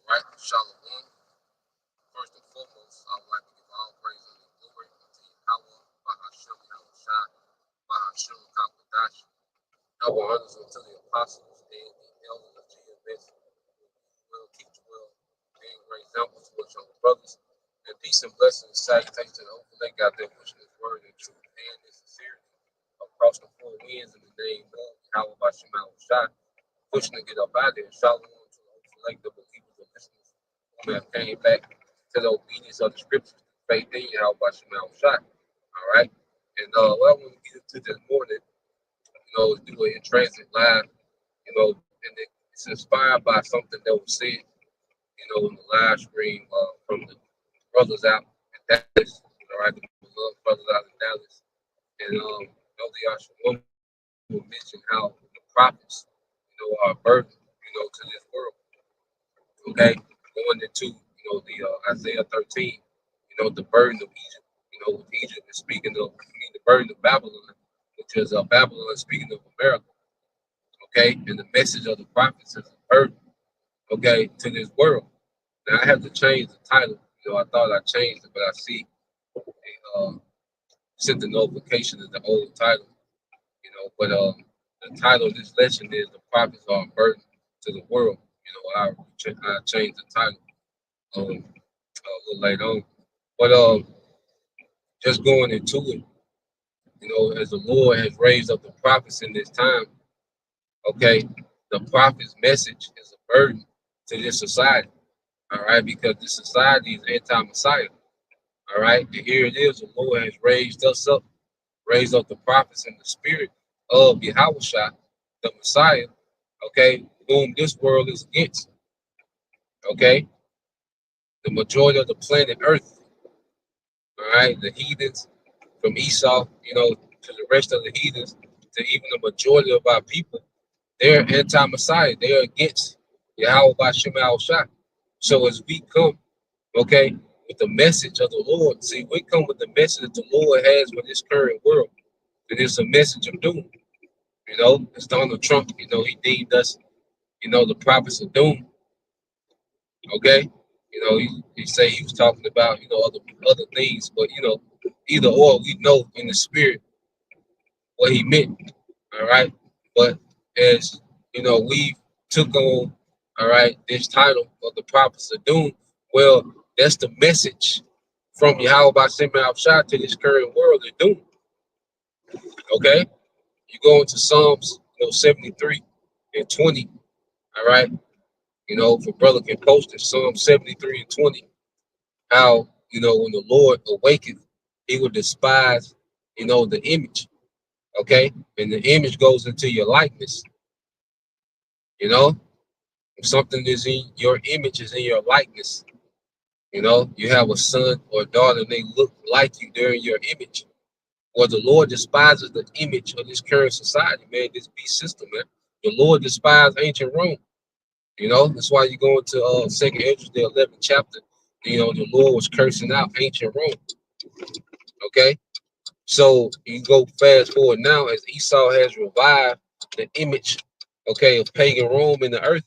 right? Shalom. First and foremost, I would like to give all praise and glory unto Yahweh, Bahashem Yahushua, Bahashem Kakwadash. Double honors unto the apostles and the elders of GMS, who will teach well, being great examples to us younger brothers. And peace and blessings, salutations to the open lake out there, pushing this word in truth and in sincerity across the four winds in the name of Yahweh Bahashem Yahushua, pushing to get up out there. Shalom to the open lake, the believers and listeners who have came back to the obedience of the scriptures, faith in Yahweh Bahashem Yahushua. All right. And what I want to get into this morning, do it in transit live, and it's inspired by something that was said, in the live stream from the brothers out in Dallas, all right, the beloved brothers out in Dallas. And Elder Yashua will mention how the prophets, are a burden, to this world. Okay, going into, the Isaiah 13, the burden of Egypt, with Egypt is speaking of, the burden of Babylon, which is Babylon speaking of America. Okay, and the message of the prophets is a burden, okay, to this world. Now I have to change the title. I thought I changed it, but I see sent the notification of the old title. But the title of this lesson is "The Prophets Are a Burden to the World." I changed the title a little later on, but just going into it, as the Lord has raised up the prophets in this time. Okay, the prophet's message is a burden to this society. All right, because this society is anti-Messiah. All right, and here it is. The Lord has raised us up, raised up the prophets in the spirit of Yahushua, the Messiah. Okay, whom this world is against. Okay, the majority of the planet Earth. All right, the heathens from Esau, to the rest of the heathens, to even the majority of our people, they're anti-Messiah. They're against Yahweh Bashem Al-Shah. So as we come, okay, with the message of the Lord, see, we come with the message that the Lord has for this current world. And it's a message of doom. It's Donald Trump, he deemed us, the prophets of doom. Okay? He say he was talking about, other things, but either or, we know in the spirit what he meant. All right. But as we took on, all right, this title of the prophets of doom, well, that's the message from Yahweh Bashem Al-Shah to this current world of doom. Okay? You go into Psalms, 73 and 20. All right. If a brother can post it, Psalm 73 and 20, how, when the Lord awakens, he will despise, the image. Okay. And the image goes into your likeness. If something is in your image, is in your likeness. You have a son or a daughter, and they look like you. They're in your image. Well, the Lord despises the image of this current society, man, this beast system, man. The Lord despised ancient Rome. That's why you go into 2nd Ezra, the 11th chapter. The Lord was cursing out ancient Rome. Okay, so you go fast forward now as Esau has revived the image, okay, of pagan Rome in the earth.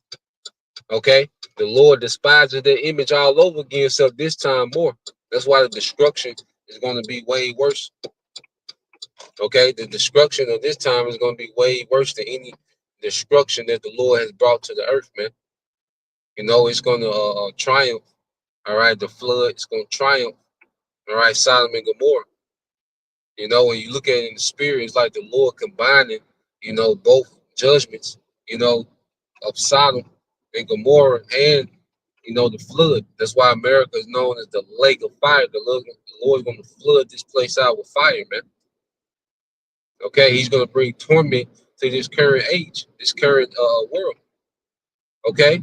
Okay, the Lord despises their image all over again, so this time more. That's why the destruction is going to be way worse. Okay, the destruction of this time is going to be way worse than any destruction that the Lord has brought to the earth, man. It's going to triumph. All right, the flood is going to triumph. All right, Sodom and Gomorrah. When you look at it in the spirit, it's like the Lord combining, both judgments, of Sodom and Gomorrah and, the flood. That's why America is known as the lake of fire. The Lord's going to flood this place out with fire, man. Okay, he's going to bring torment to this current age, this current world. Okay,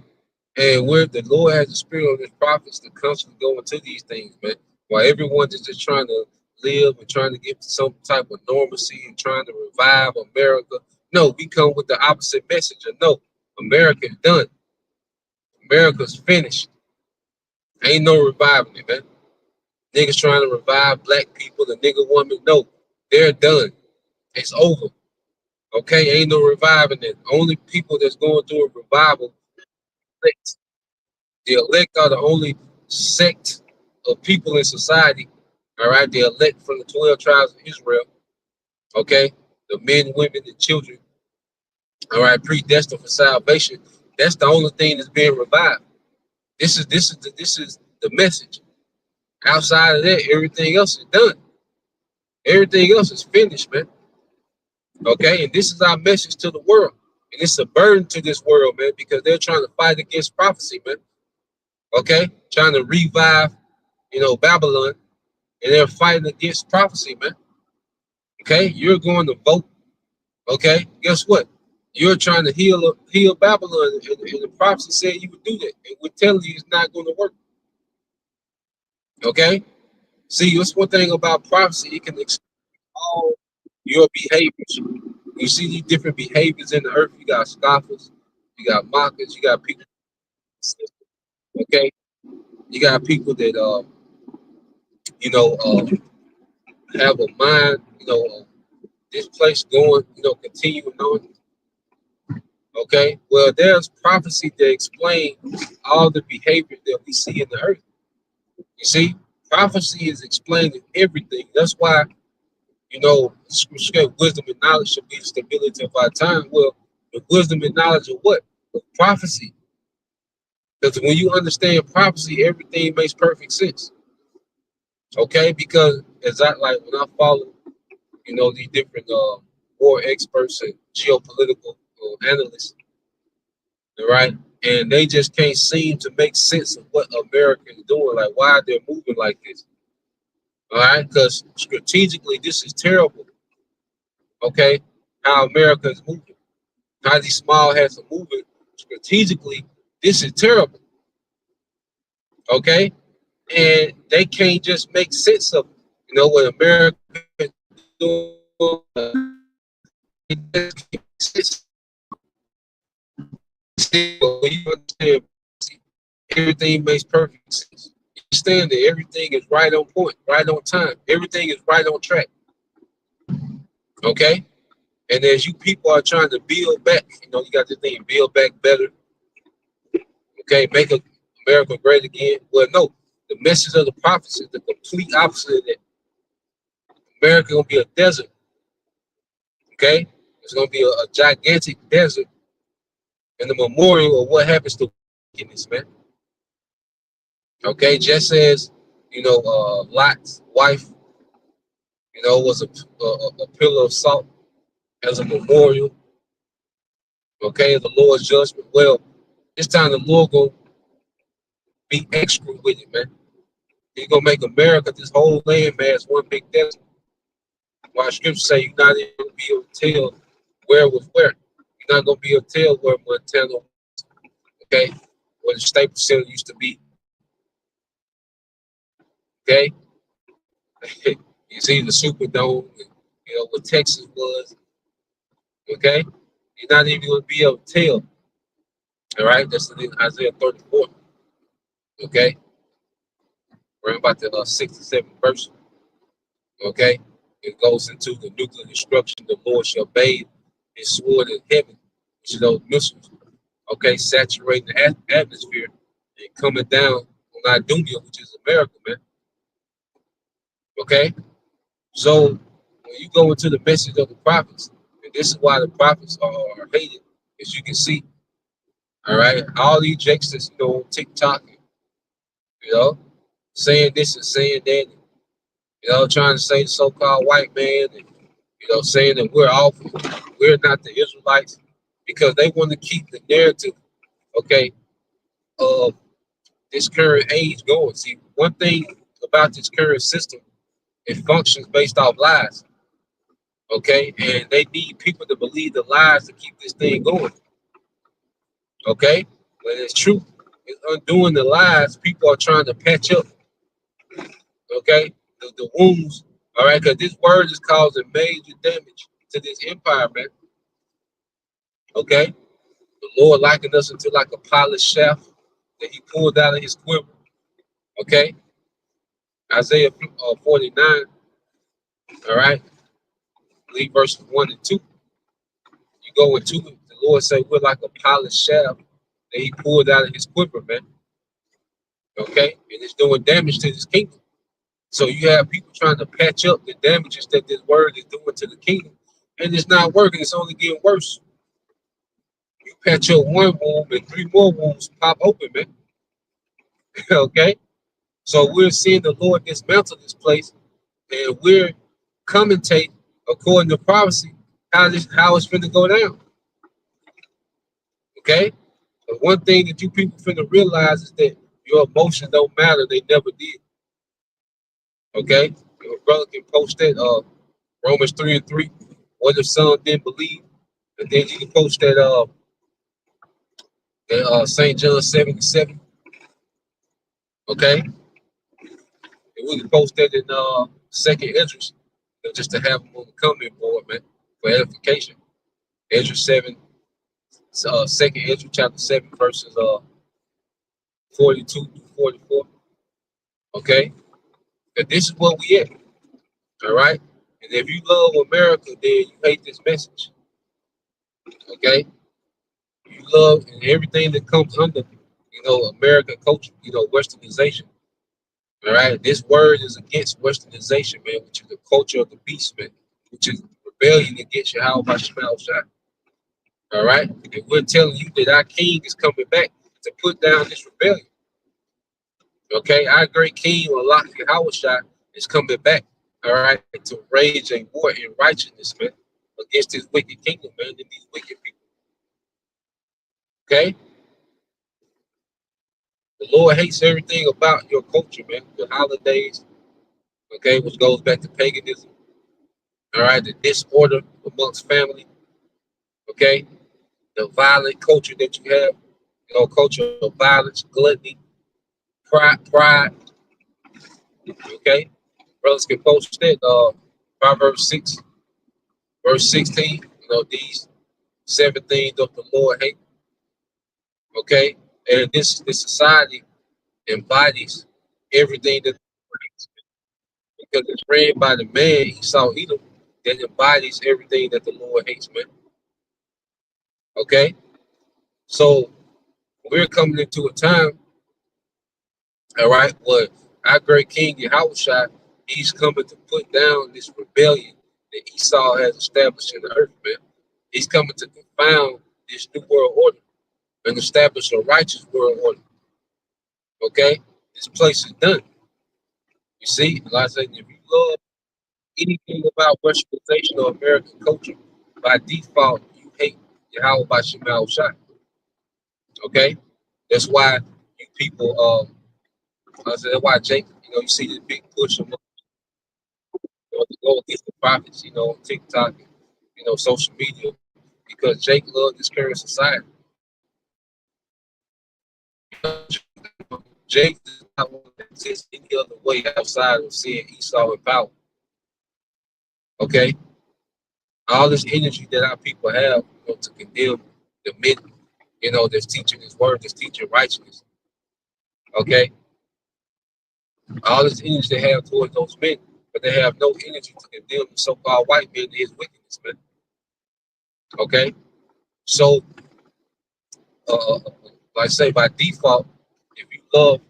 and where the Lord has the spirit of his prophets to constantly go into these things, man. While everyone is just trying to live and trying to get some type of normalcy and trying to revive America. No, we come with the opposite message. No, America's done. America's finished. Ain't no reviving it, man. Niggas trying to revive black people, the nigga woman, no, they're done. It's over. Okay, ain't no reviving it. Only people that's going through a revival, The elect are the only sect of people in society. All right, the elect from the 12 tribes of Israel. Okay, the men, women, and children. All right, predestined for salvation. That's the only thing that's being revived. This is the message. Outside of that, everything else is done. Everything else is finished, man. Okay, and this is our message to the world. And it's a burden to this world, man, because they're trying to fight against prophecy, man. Okay, trying to revive, Babylon, and they're fighting against prophecy, man. Okay, you're going to vote. Okay, guess what? You're trying to heal Babylon, and the prophecy said you would do that, and we're telling you it's not going to work. Okay, see, what's one thing about prophecy? It can explain all your behaviors. You see these different behaviors in the earth. You got scoffers, you got mockers, you got people. Okay, you got people that you know, have a mind. This place going, continuing on. Okay, well, there's prophecy that explain all the behavior that we see in the earth. You see, prophecy is explaining everything. That's why, wisdom and knowledge should be the stability of our time. Well, the wisdom and knowledge of what? Of prophecy. Because when you understand prophecy, everything makes perfect sense. Okay, because as I like when I follow, these different war experts and geopolitical analysts, right? And they just can't seem to make sense of what America is doing. Like, why they're moving like this. All right, because strategically, this is terrible. Okay, how America is moving, how these small hats are moving strategically, this is terrible. Okay, and they can't just make sense of it. What America is doing, it just can't make sense. When you understand, everything makes perfect sense. You understand that everything is right on point, right on time. Everything is right on track. Okay? And as you people are trying to build back, you got this thing, build back better. Okay, make America great again. Well, no, the message of the prophets is the complete opposite of that. America gonna be a desert. Okay? It's gonna be a gigantic desert and the memorial of what happens to wickedness, man. Okay, just as Lot's wife, was a pillar of salt as a memorial. Okay, the Lord's judgment. Well, this time the Lord gonna be extra with it, man. He's gonna make America, this whole land mass, one big desert. Why scripture say you're not even gonna be able to tell where was where. You're not gonna be able to tell where Montana, okay, where the Staples Center used to be. Okay, you see the Superdome, what Texas was. Okay, you're not even gonna be able to tell. All right, that's in Isaiah 34. Okay, we're about the 67th verse. Okay, it goes into the nuclear destruction. The Lord shall bathe his sword in heaven, which is those missiles. Okay, saturating the atmosphere and coming down on Idumea, which is America, man. Okay, so when you go into the message of the prophets, and this is why the prophets are hated, as you can see. All right, all these jakes that's on TikTok, saying this and saying that, trying to say the so-called white man, and saying that we're not the Israelites, because they want to keep the narrative, okay, of this current age going. See, one thing about this current system, it functions based off lies, okay, and they need people to believe the lies to keep this thing going, okay. But it's true. It's undoing the lies. People are trying to patch up, okay, the wounds, all right, because this word is causing major damage to this empire, man. Okay, the Lord likened us into like a polished shaft that He pulled out of His quiver. Okay, Isaiah 49. All right, read verses 1 and 2. You go into it, the Lord say we're like a polished shaft that He pulled out of His quiver, man. Okay, and it's doing damage to this kingdom. So you have people trying to patch up the damages that this word is doing to the kingdom, and it's not working. It's only getting worse. You patch up one wound, and three more wounds pop open, man. Okay, so we're seeing the Lord dismantle this place, and we're commentating according to prophecy how it's finna go down. Okay, but one thing that you people finna realize is that your emotions don't matter. They never did. Okay, your brother can post that Romans 3:3. What if some didn't believe? And then you can post that St. John 77. Okay, and we can post that in second Esdras, just to have them on the comment board, man, for edification. Esdras 7, second Esdras chapter 7, verses 42 to 44. Okay, and this is what we at. All right, and if you love America, then you hate this message. Okay, you love and everything that comes under, American culture, Westernization. All right, this word is against Westernization, man, which is the culture of the beast, man, which is rebellion against Yahweh Shema Shai. All right, and we're telling you that our king is coming back to put down this rebellion. Okay, our great king, Allah Yahweh Shai, is coming back. All right, to rage a war in righteousness, man, against this wicked kingdom, man, and these wicked people. Okay, the Lord hates everything about your culture, man. The holidays, okay, which goes back to paganism. All right, the disorder amongst family, okay, the violent culture that you have, culture of violence, gluttony, pride, okay. Brothers can post that, Proverbs 6, verse 16, these 7 things of the Lord hate, okay. And this society embodies everything that because it's read by the man Esau Edom that embodies everything that the Lord hates, man. Okay, so we're coming into a time, all right, where our great King Yahushua, he's coming to put down this rebellion that Esau has established in the earth, man. He's coming to confound this new world order and establish a righteous world order. Okay, this place is done. You see, like I said, if you love anything about Westernization or American culture, by default, you hate Yahweh by Shemal Shai. Okay, that's why you people, I said, that's why Jake, you see this big push of to go against the prophets, on TikTok, and, social media, because Jake loved this current society. Jake does not want to exist any other way outside of seeing Esau in power. Okay, all this energy that our people have, to condemn the men, that's teaching His word, that's teaching righteousness. Okay, all this energy they have towards those men, but they have no energy to condemn the so-called white men to his wickedness, man. Okay, so like I say, by default, if you love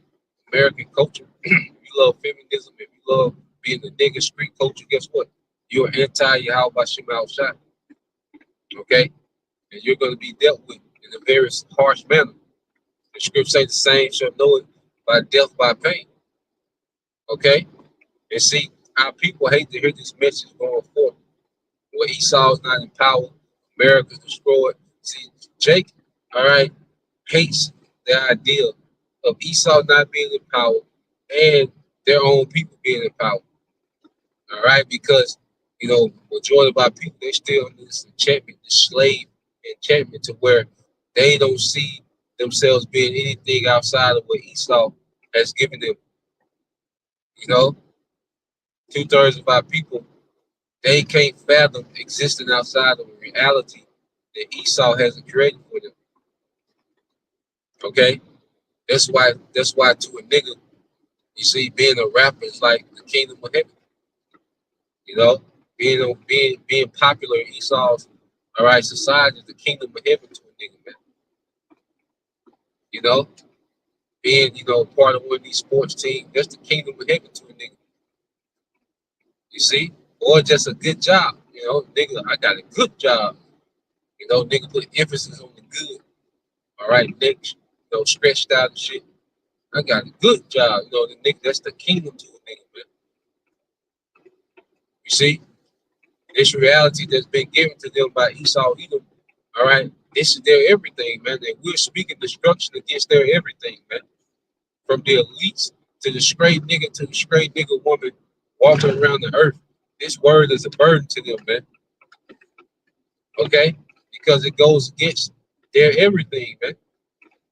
American culture, if you love feminism, if you love being the nigga street culture, guess what? You're anti-Yahweh Shema Shai. Okay, and you're going to be dealt with in a very harsh manner. The scripture say the same shall know it by death by pain. Okay, and see, our people hate to hear this message going forth. Where Esau's not in power, America's destroyed. See, Jake, all right, hates the idea of Esau not being in power and their own people being in power. All right, because majority of our people, they still under this enchantment, this slave enchantment, to where they don't see themselves being anything outside of what Esau has given them. 2/3 of our people, they can't fathom existing outside of a reality that Esau hasn't created for them. Okay, that's why to a nigga, you see, being a rapper is like the kingdom of heaven. Being popular in Esau's society is the kingdom of heaven to a nigga, man. You know, being, part of one of these sports teams. That's the kingdom of heaven to a nigga. You see? Or just a good job. Nigga, I got a good job. Nigga put emphasis on the good. All right, next, stretched out and shit. I got a good job. The nigga, that's the kingdom to a nigga, man. You see? This reality that's been given to them by Esau, Edom. All right, this is their everything, man. And we're speaking destruction against their everything, man. From the elites to the straight nigga to the straight nigga woman walking around the earth. This word is a burden to them, man. Okay? Because it goes against their everything, man.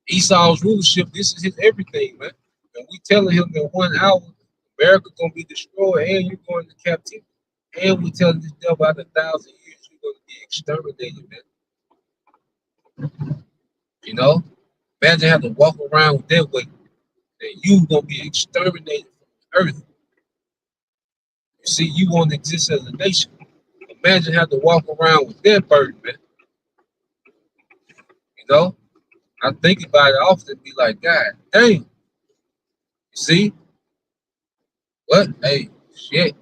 Esau's rulership, this is his everything, man. And we telling him in 1 hour, America gonna be destroyed and you're going to captivity. And we telling this devil out 1,000 years you're gonna be exterminated, man. Imagine having to walk around with that weight, that you gonna be exterminated from the earth. You see, you won't exist as a nation. Imagine having to walk around with that burden, man. I think about it often and be like, God damn. You see? What? Hey, shit.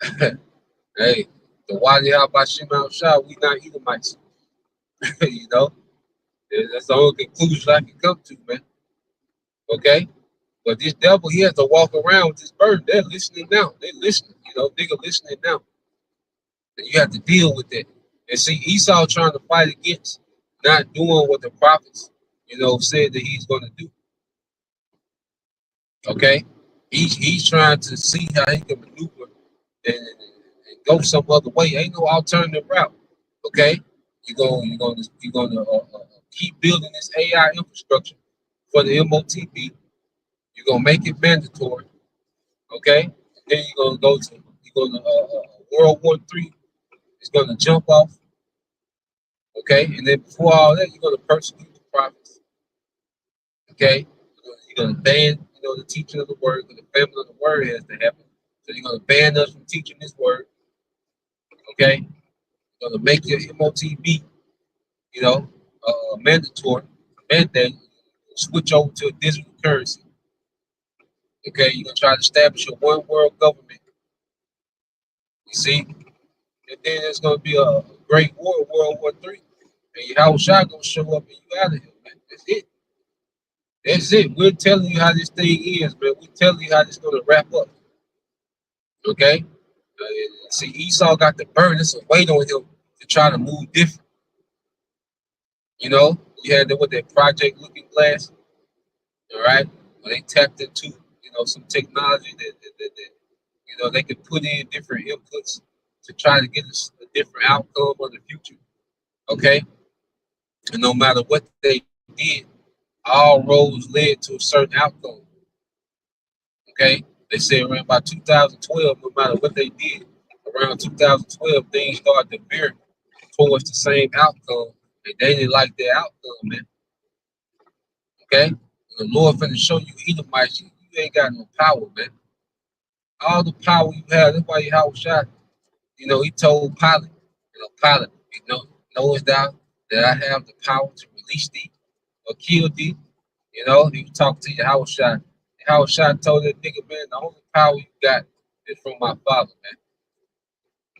Hey, the Wadi Habashim outside, we not Edomites. That's the only conclusion I can come to, man. Okay? But this devil, he has to walk around with this burden. They're listening now. They're listening. Nigga listening now. And you have to deal with that. And see, Esau trying to fight against not doing what the prophets, said that he's going to do. Okay? He's trying to see how he can maneuver and go some other way. Ain't no alternative route. Okay? You're gonna keep building this AI infrastructure for the MOTB. You're gonna make it mandatory. Okay? And then you're gonna World War III is gonna jump off. Okay, and then before all that, you're gonna persecute the prophets. Okay, you're gonna ban, the teaching of the word, because the family of the word has to happen. So you're gonna ban us from teaching this word. Okay, you're gonna make your MOTB, mandatory, mandate, switch over to a digital currency. Okay, you're gonna try to establish a one world government. You see, and then there's gonna be a great war, World War III, and Yahushua gonna show up and you out of here, man. That's it. That's it. We're telling you how this thing is, man. We're telling you how this is going to wrap up. Okay? See, Esau got the burden. It's a weight on him to try to move different. You had with that Project Looking Glass, all right? When they tapped into, some technology that they could put in different inputs to try to get a different outcome of the future. Okay? And no matter what they did, all roads led to a certain outcome. Okay, they say around about 2012, no matter what they did, around 2012, things started to veer towards the same outcome, and they didn't like their outcome, man. Okay, and the Lord finna show you Edomites, you ain't got no power, man. All the power you have, that's why your house shot. He told Pilate, Pilate, knowest thou that I have the power to release thee or kill thee? He was talking to your house shot. Howard Shot told that nigga, man, the only power you got is from my father, man.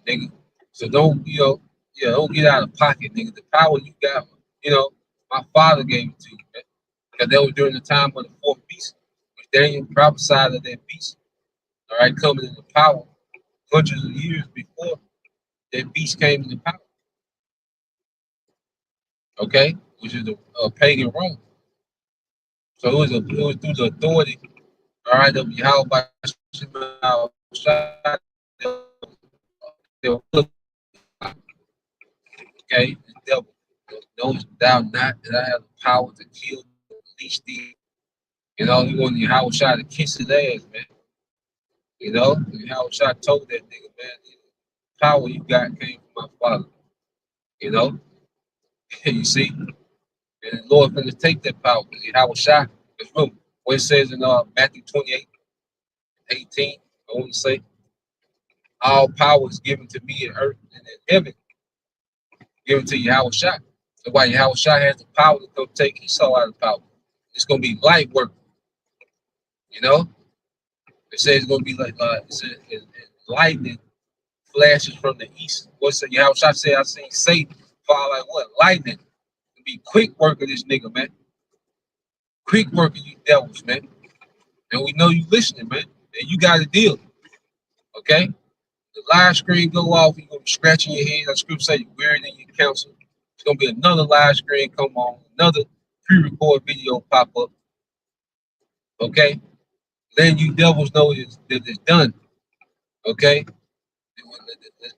Nigga. So don't get out of pocket, nigga. The power you got, my father gave it to you, man. Because that was during the time of the fourth beast, which Daniel prophesied of that beast, all right, coming into power hundreds of years before that beast came into power. Okay? Which is the pagan Rome. So it was through the authority, all right, of Yahweh Shot. Okay, the devil knows thou not that I have the power to kill, release thee. He wanted Yahweh Shah to kiss his ass, man. Yahweh Shah told that nigga, man, the power you got came from my father. You see, and the Lord finna take that power because Yahweh Shah. Because remember what it says in Matthew 28:18, I want to say, all power is given to me in earth and in heaven, given to Yahweh Shah. That's why Yahweh Shah has the power to come take Esau out of power. It's gonna be light work. You know, it says it's gonna be like lightning flashes from the east. What's it? Yeah, I say I seen Satan fall like what? Lightning. It'll be quick work of this nigga, man. Quick work of you devils, man. And we know you listening, man. And you got a deal. Okay? The live screen go off, you're gonna be scratching your head. The script say you're weird in your counsel. It's gonna be another live screen come on, another pre-record video pop up. Okay? Then you devils know that it's done. Okay?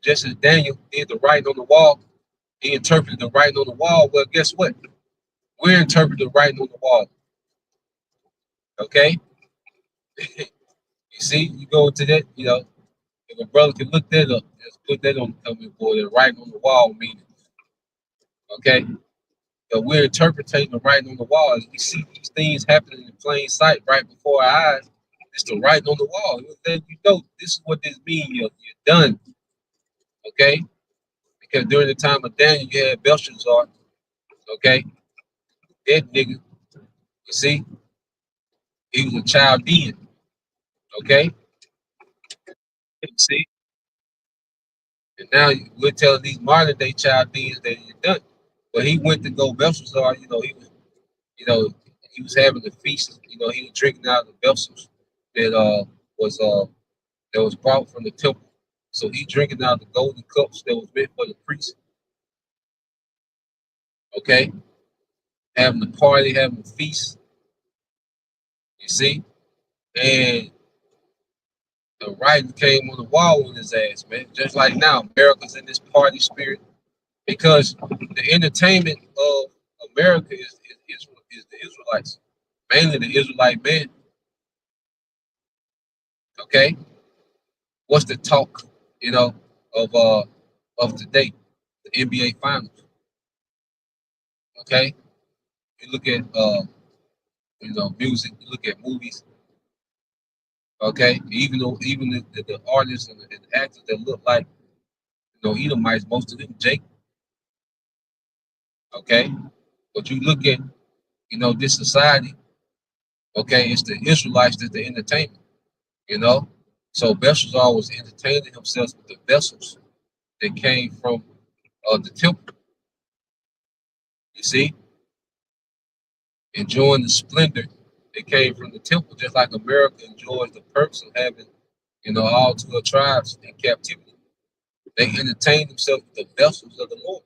Just as Daniel did the writing on the wall, he interpreted the writing on the wall. Well, guess what? We're interpreting the writing on the wall. Okay? You see, you go into that, if a brother can look that up, just put that on the coming board and writing on the wall meaning. Okay? But we're interpreting the writing on the wall. As we see these things happening in plain sight right before our eyes, it's the writing on the wall. It will let you know this is what this means. You're done. Okay? Because during the time of Daniel, you had Belshazzar. Okay? That nigga, you see, he was a Chaldean. Okay? You see? And now we're telling these modern day Chaldeans that you're done. But he went to go Belshazzar, you know, he was having a feast, he was drinking out of the vessels that was that was brought from the temple. So he drinking out of the golden cups that was meant for the priests. Okay? Having a party, having a feast. You see? And the writing came on the wall on his ass, man. Just like now, America's in this party spirit because the entertainment of America is the Israelites, mainly the Israelite man. Okay, what's the talk, of today, the NBA Finals? Okay, you look at music, you look at movies. Okay, even the artists and the actors that look like Edomites, most of them Jake. Okay, but you look at this society. Okay, it's the Israelites that's the entertainment. So Belshazzar was entertaining himself with the vessels that came from the temple. You see, enjoying the splendor that came from the temple, just like America enjoys the perks of having, all 12 tribes in captivity. They entertained themselves with the vessels of the Lord.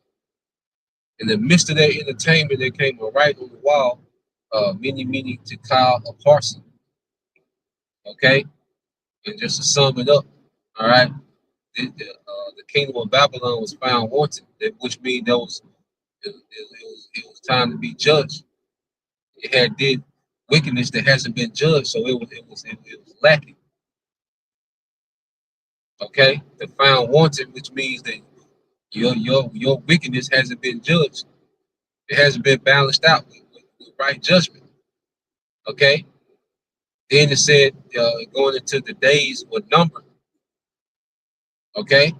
In the midst of their entertainment, there came a write on the wall, many to call a parson. Okay, and just to sum it up, all right, the kingdom of Babylon was found wanting, which means it was time to be judged. It had did wickedness that hasn't been judged, so it was lacking. Okay, the found wanted, which means that your wickedness hasn't been judged. It hasn't been balanced out with right judgment. Okay. Then it said going into the days were numbered. Okay.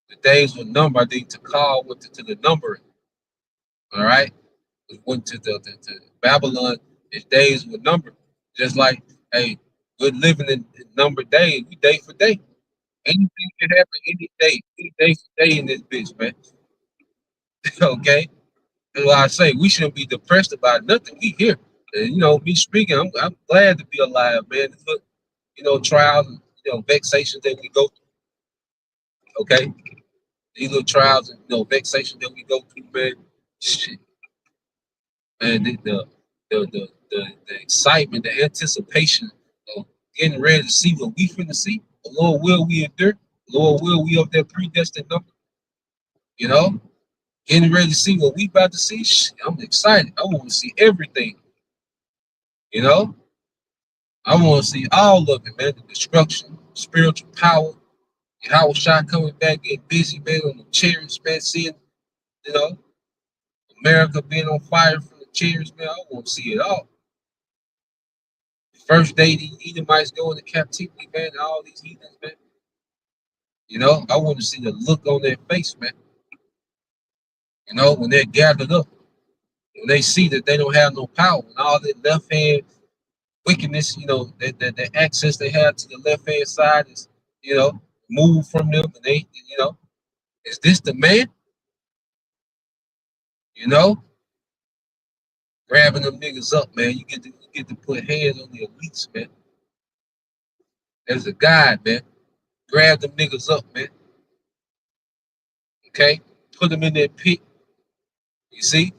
The days were numbered. I think Takal went to the numbering. All right. It went to to Babylon. His days were numbered. Just like, hey, we're living in numbered days. We day for day. Anything can happen any day for day in this bitch, man. Okay. That's why I say we shouldn't be depressed about nothing. We here. And, me speaking, I'm glad to be alive, man. Look, trials and vexations that we go through. Okay. These little trials and vexations that we go through, man. Shit. Man, the excitement, the anticipation of getting ready to see what we finna see. The Lord will we endure. The Lord will we of that predestined number. You know, getting ready to see what we about to see. Shit, I'm excited. I want to see everything. You know, I want to see all of it, man. The destruction, spiritual power, Howard Shot coming back, getting busy, man, on the chariots, man, seeing, you know, America being on fire from the chariots, man. I want to see it all. The first day the Edomites go into captivity, man, and all these heathens, man. I want to see the look on their face, man. When they're gathered up. When they see that they don't have no power, and all that left hand wickedness, that access they have to the left hand side is, moved from them, and they, is this the man? You know, grabbing them niggas up, man. You get to put hands on the elites, man. There's a guide, man. Grab them niggas up, man. Okay, put them in that pit. You see,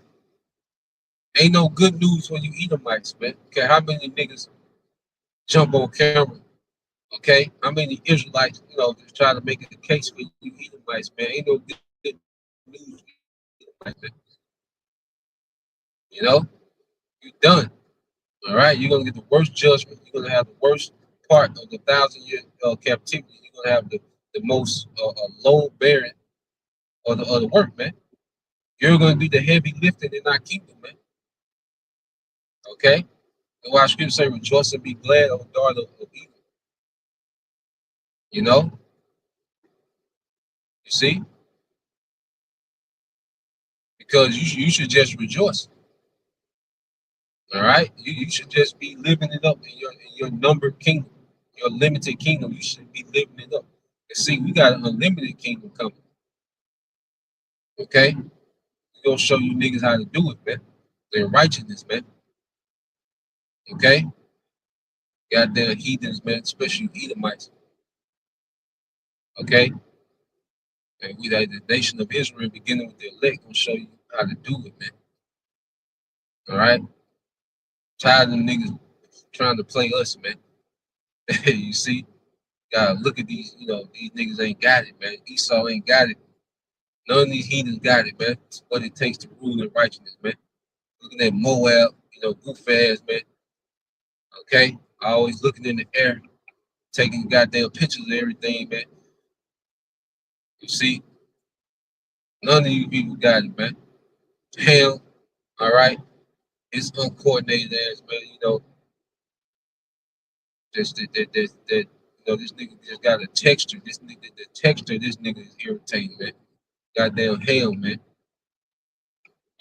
ain't no good news when you eat them mice, man. Okay, how many niggas jump on camera? Okay, how many Israelites, just try to make a case for you eat them mice, man? Ain't no good news. Man. You're done. All right, you're gonna get the worst judgment. You're gonna have the worst part of the 1,000-year captivity. You're gonna have the most load bearing of the work, man. You're gonna do the heavy lifting in our kingdom, man. Okay, and why Scripture say, "Rejoice and be glad, O daughter of Eden." You know, you see, because you should just rejoice. All right, you should just be living it up in your numbered kingdom, your limited kingdom. You should be living it up. And see, we got an unlimited kingdom coming. Okay, we're gonna show you niggas how to do it, man. Their righteousness, man. Okay, goddamn heathens, man, especially Edomites. Okay, and we the nation of Israel, beginning with the elect, gonna show you how to do it, man. All right, tired of them niggas trying to play us, man. You see, gotta look at these, these niggas ain't got it, man. Esau ain't got it. None of these heathens got it, man. It's what it takes to rule in righteousness, man. Looking at Moab, goof ass, man. Okay, always looking in the air, taking goddamn pictures of everything, man. You see, none of you people got it, man. Hell, all right, it's uncoordinated ass, man. Just that, this nigga just got a texture. This nigga, the texture, of this nigga is irritating, man. Goddamn hell, man.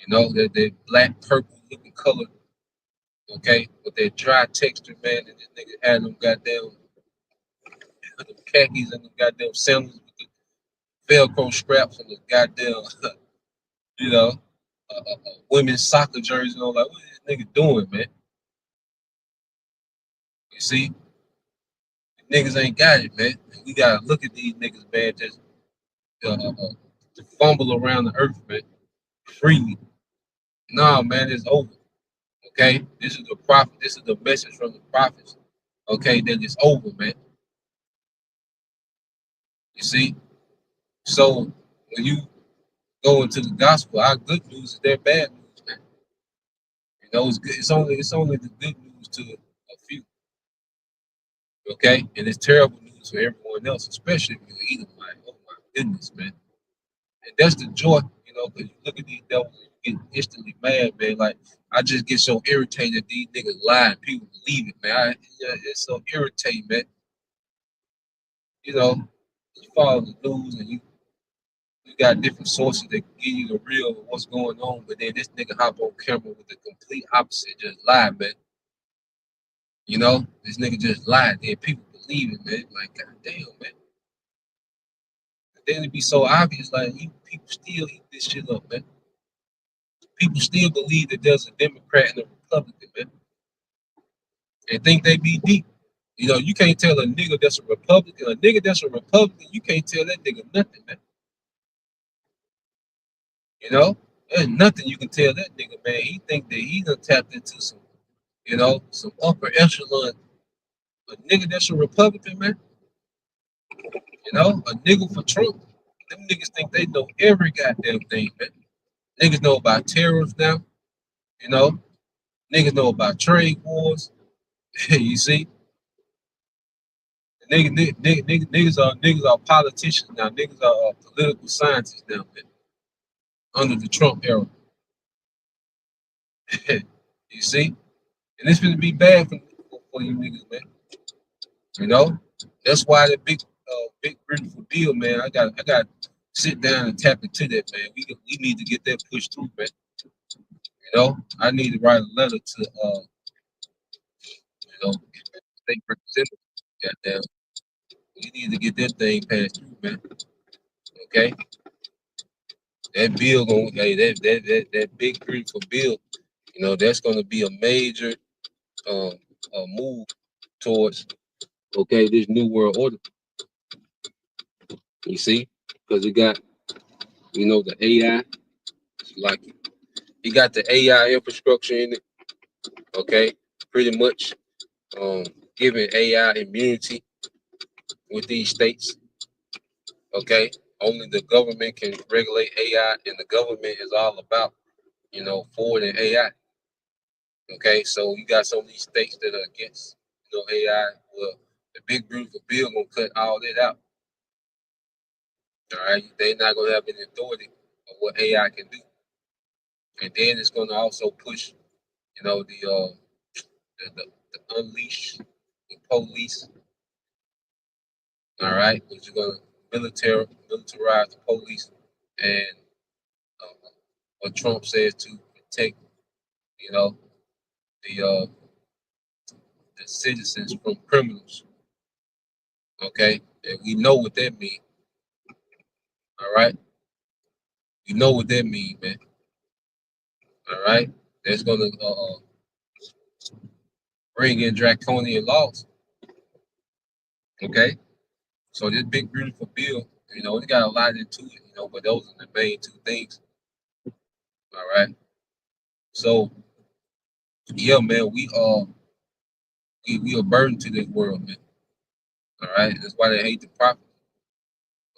That black purple looking color, okay, with that dry texture, man. And this nigga had them goddamn khakis and the goddamn sandals with the Velcro straps and the goddamn, women's soccer jersey. And all like, what is this nigga doing, man? You see, niggas ain't got it, man. And we gotta look at these niggas, man, just to fumble around the earth, man, freely. Nah, man, it's over. Okay, this is the prophet. This is the message from the prophets. Okay, that it's over, man. You see, so when you go into the gospel, our good news is their bad news, man. It's good. It's only the good news to a few. Okay, and it's terrible news for everyone else, especially if you eat them. Like, oh my goodness, man. And that's the joy, because you look at these devils and you get instantly mad, man. Like, I just get so irritated these niggas lie and people believe it, man. It's so irritating, man. You follow the news and you got different sources that give you the real of what's going on, but then this nigga hop on camera with the complete opposite, just lie, man. This nigga just lied, then people believe it, man. Like, goddamn, man. Then it'd be so obvious, like, people still eat this shit up, man. People still believe that there's a Democrat and a Republican, man, and think they be deep. You can't tell a nigga that's a Republican, you can't tell that nigga nothing, man. There's nothing you can tell that nigga, man. He think that he done tapped into some upper echelon. A nigga that's a Republican, man. A nigga for Trump. Them niggas think they know every goddamn thing, man. Niggas know about tariffs now. Niggas know about trade wars. You see? Niggas are politicians now. Niggas are political scientists now, man. Under the Trump era. You see? And it's gonna be bad for you niggas, man. That's why the big beautiful deal, man. I got to sit down and tap into that, man. We need to get that pushed through, man. I need to write a letter to state representative. Goddamn, we need to get that thing passed through, man. Okay, that bill gonna that big beautiful bill. That's gonna be a major um move towards this new world order. You see, because it got the AI, like you got the AI infrastructure in it. Okay, pretty much um giving AI immunity with these states. Okay, only the government can regulate AI, and the government is all about forwarding AI. Okay, so you got some of these states that are against AI. Well, the big beautiful bill gonna cut all that out. All right, they're not gonna have any authority of what AI can do, and then it's gonna also push the unleash the police. All right, which is gonna militarize the police, and what Trump says to protect you know the citizens from criminals. Okay, and we know what that means. All right, we know what that means, man. All right, that's gonna bring in draconian laws. Okay, so this big beautiful bill, it got a lot into it, but those are the main two things. All right, so yeah, man, we a burden to this world, man. All right, that's why they hate the prophet.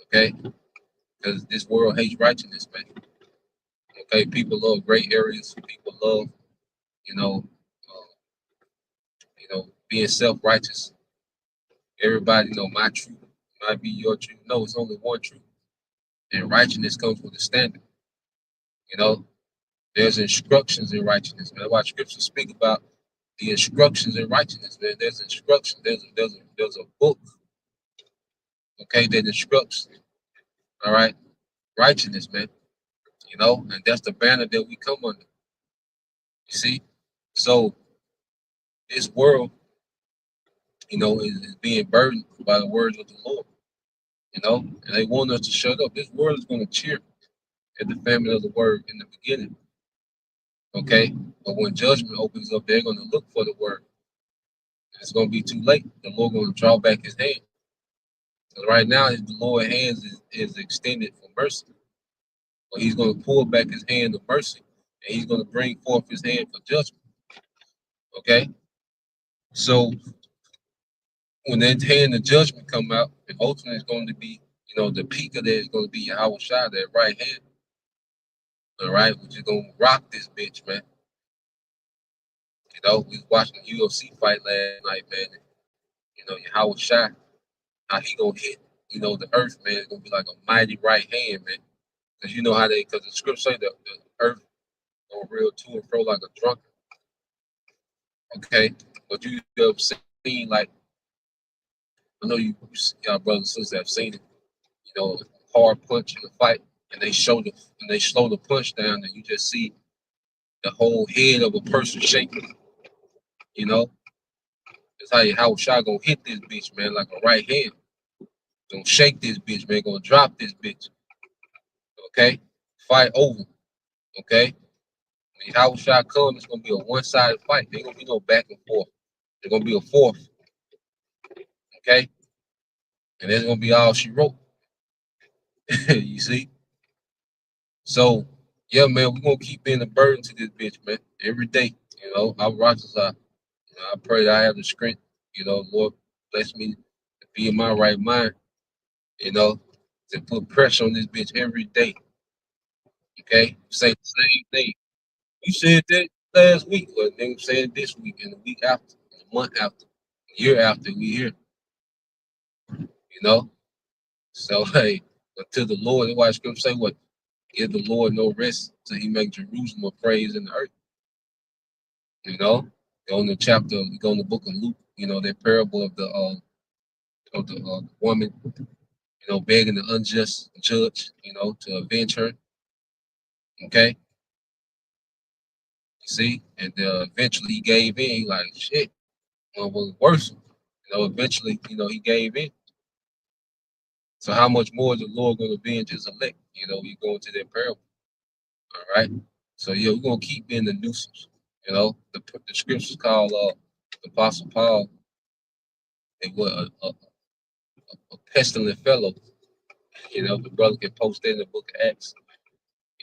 Okay, because this world hates righteousness, man. Okay, people love gray areas. People love, you know, being self-righteous. Everybody know my truth might be your truth. No, it's only one truth, and righteousness comes with a standard. You know, there's instructions in righteousness, man. Why scriptures speak about the instructions in righteousness, man. There's instructions. There's a book, okay, that instructs. All right, righteousness, man. And that's the banner that we come under. You see, so this world, is being burdened by the words of the Lord. And they want us to shut up. This world is going to cheer at the famine of the word in the beginning. Okay, but when judgment opens up, they're going to look for the word. And it's going to be too late. The Lord going to draw back His hand. Because right now, the Lord's hands is extended for mercy, but He's going to pull back His hand of mercy, and He's going to bring forth His hand for judgment. Okay, so when that hand of judgment come out, and ultimately it's going to be, the peak of that is going to be Yahweh Shai, that right hand. All right, we're just gonna rock this bitch, man. We was watching the UFC fight last night, man. And, Yahweh Shai, how he gonna hit, the earth, man. It's gonna be like a mighty right hand, man. Because because the script say the earth gonna reel to and fro like a drunken. Okay, but you have seen, like, I know y'all brothers and sisters have seen it. Hard punch in the fight, and they slow the punch down, and you just see the whole head of a person shaking. That's how Yahweh Shai gonna hit this bitch, man, like a right hand. Gonna shake this bitch, man. Gonna drop this bitch. Okay? Fight over. Okay? When Yahweh Shai come, it's gonna be a one-sided fight. There ain't gonna be no back and forth. There's gonna be a fourth. Okay? And that's gonna be all she wrote. You see? So, yeah, man, we're gonna keep being a burden to this bitch, man. Every day. I'm righteous. I pray that I have the strength. Lord bless me to be in my right mind. To put pressure on this bitch every day. Okay? Say the same thing. You said that last week, but then say it this week and the week after, and the month after, the year after we here. You know? So hey, until the Lord, that's why scripture say what? Give the Lord no rest till he make Jerusalem a praise in the earth. Go in the chapter, we go in the book of Luke, that parable of the woman, begging the unjust judge, to avenge her. Okay. see, and eventually he gave in. He like shit, was worse. Eventually, he gave in. So how much more is the Lord going to be in his elect? We go into that parable. All right. So yeah, we're gonna keep being the nuisance. The scriptures call the Apostle Paul a pestilent fellow. The brother can post that in the book of Acts.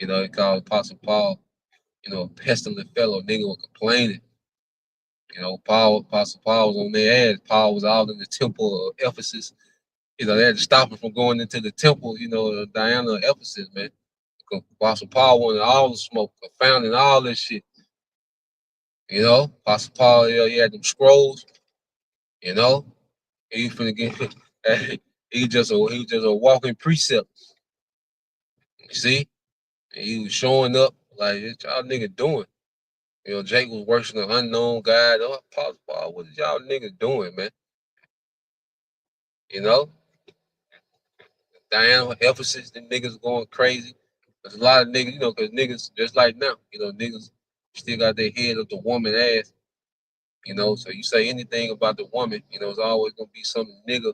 They call Apostle Paul, a pestilent fellow. Nigga was complaining. Apostle Paul was on their ass. Paul was out in the temple of Ephesus. They had to stop him from going into the temple, Diana of Ephesus, man. Apostle Paul wanted all the smoke, confounding all this shit. Apostle Paul, he had them scrolls, he finna get he was just a walking precept. You see? And he was showing up like, what y'all nigga doing? Jake was worshiping an unknown God. Oh, Apostle Paul, what is y'all niggas doing, man? Diana, Ephesus, the niggas going crazy. There's a lot of niggas, because niggas, just like now, niggas still got their head up the woman ass. So you say anything about the woman, it's always gonna be some nigga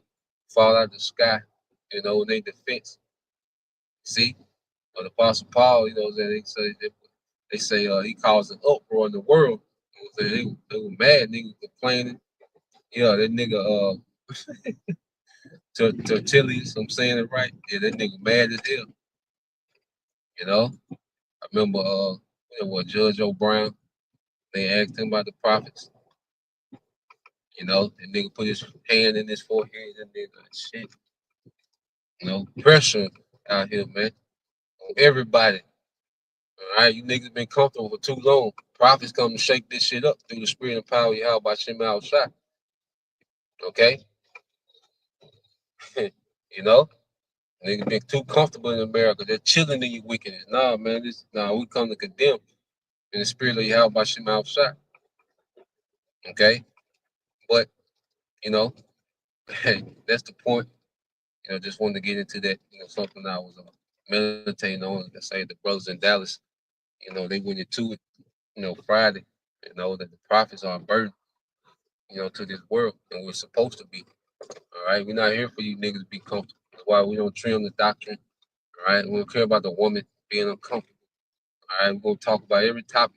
fall out the sky, in their defense. See? But Apostle Paul, they say he caused an uproar in the world. They were mad, niggas complaining. Yeah, that nigga Tertullius, I'm saying it right. Yeah, that nigga mad as hell. I remember Judge O'Brien, they asked him about the prophets. That nigga put his hand in his forehead and nigga shit. Pressure out here, man. On everybody. All right, you niggas been comfortable for too long. Prophets come to shake this shit up through the spirit and power you have by Shema outside. Okay? Niggas been too comfortable in America. They're chilling in your wickedness. Nah, man, we come to condemn in the spirit of Yahweh by Shema outside. Okay? But, hey, that's the point. Just wanted to get into that, something I was meditating on. Let's say the brothers in Dallas, they went into it, Friday, that the prophets are a burden, to this world, and we're supposed to be. All right, we're not here for you niggas to be comfortable. That's why we don't trim the doctrine. All right, we don't care about the woman being uncomfortable. All right, we're gonna talk about every topic.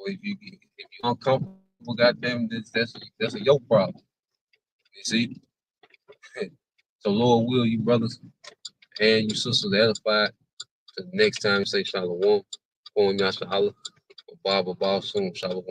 If you're uncomfortable, goddamn, that's a your problem. You see? So Lord will you brothers and you sisters edified. So the next time you say Shalom, Yasha Allah, Baba Soon, Shalom.